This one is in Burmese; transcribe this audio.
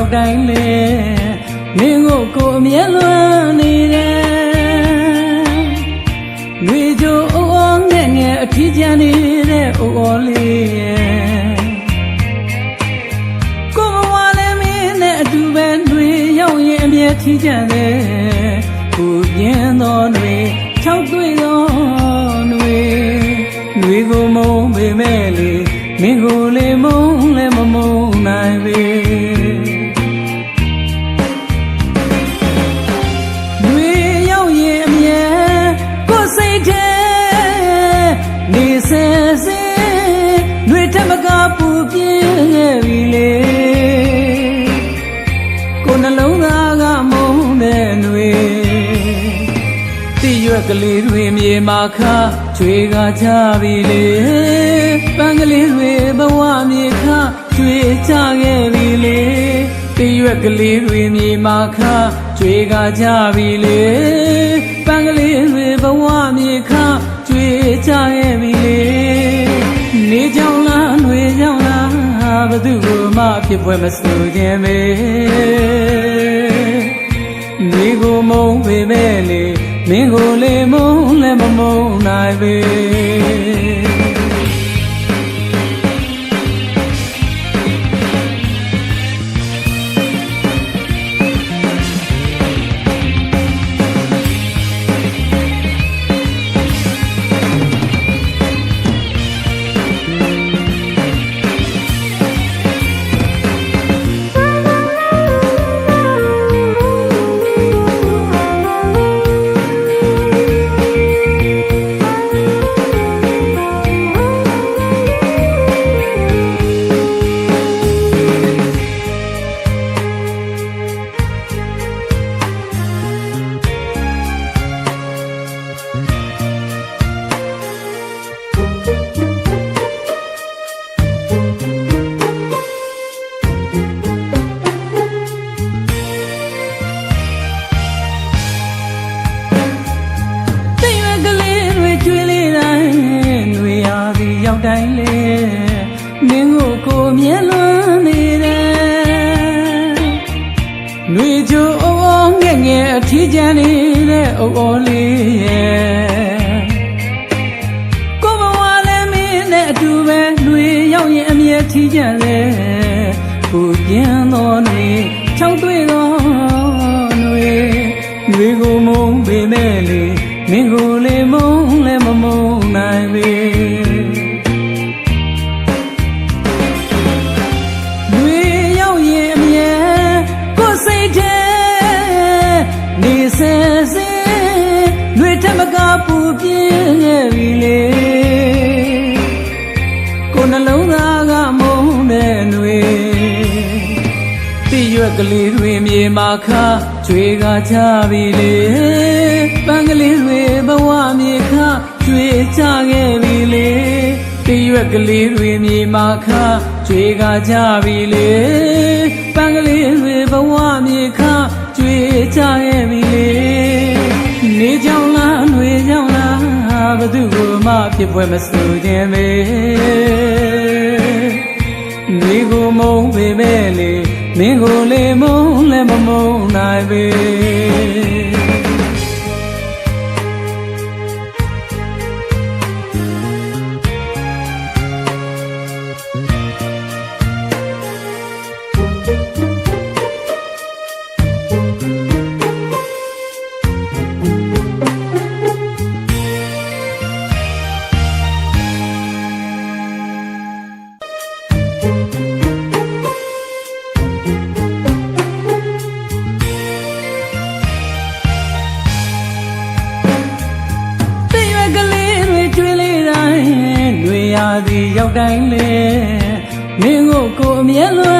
ရောက်တိုင်းလေမင်းကိုအမြဲလွမ်းနေတယ်ငွေကြိုအိုးအော်ငဲ့ငယ်အထီးကျန်နေတဲ့အိုးအော်လေးရဲ့ကိုဘဝလည်းမင်းနဲ့အတူပဲတွေရောက်ရင်အမြဲထီးကျန်တယ်ကိုပြင်းတော်တွေ၆တွေ့တော်တွေကိုမုန်းပေမဲ့လေမင်းကိုလေမုန်းလည်းမမုန်းနိုင်ပေတွေရောက်ရင်အမြဲကိုယ်စိတ်ထဲနေစေစေတွေထက်မကပူပြင်းခဲ့ပြီလေကိုယ်နှလုံးသားကမုန်းတဲ့တွေတိရွက်ကလေးတွေမြေမာခချွေကကြပြီလေပန်းကလေးတွေဘဝမြေခချွေချခဲ့ပြီလေတိရွက်ကလေးတွေမြေမာခချွေကကြပြီလေပန်းကလေးတွေဘဝမြေခချွေချခဲ့ပြီလေနေကြောင်လားຫນွေကြောင်လားဘသူ့ကိုမှဖြစ်ပွဲမဆိုခြင်းပဲနေကိုမုန်းပေမဲ့လေမင်းကိုလေမုန်းလည်းမမုန်းနိုင်ပေရောက်တိုင်းလေမင်းကိုအမြဲလွမ်းနေတယ်ຫນွေကြိုအိုးအော်ငဲ့ငယ်အထီးကျန်နေတဲ့အိုးအော်လေးရဲ့ကိုဘဝလည်းမင်းနဲ့အတူပဲຫນွေရောက်ရင်အမြဲထီးကျန်တယ်ကိုပြင်းတော်ຫນွေ၆တွေ့တော်ຫນွေကိုမုန်းပေမဲ့လေမင်းကိုလေမုန်းလည်းမမုန်းနိုင်ပေနေစေစေတွေထက်မကပူပြင်းခဲ့ပြီလေကိုယ်နှလုံးသားကမုန်းတဲ့တွေတိရွက်ကလေးတွေမြေမာခချွေကကြပြီလေပန်းကလေးတွေဘဝမြေခချွေချခဲ့ပြီလေတိရွက်ကလေးတွေမြေမာခချွေကကြပြီလေပန်းကလေးတွေဘဝမြေခကြွေချခဲ့ပြီလေနေကြောင်လားຫນွေကြောင်လားဘသူ့ကိုမှဖြစ်ပွဲမဆိုခြင်းပဲနေကိုမုန်းပေမဲ့လေမင်းကိုလေမုန်းလည်းမမုန်းနိုင်ပေရောက်တိုင်းလေမင်းကိုအမြဲလွ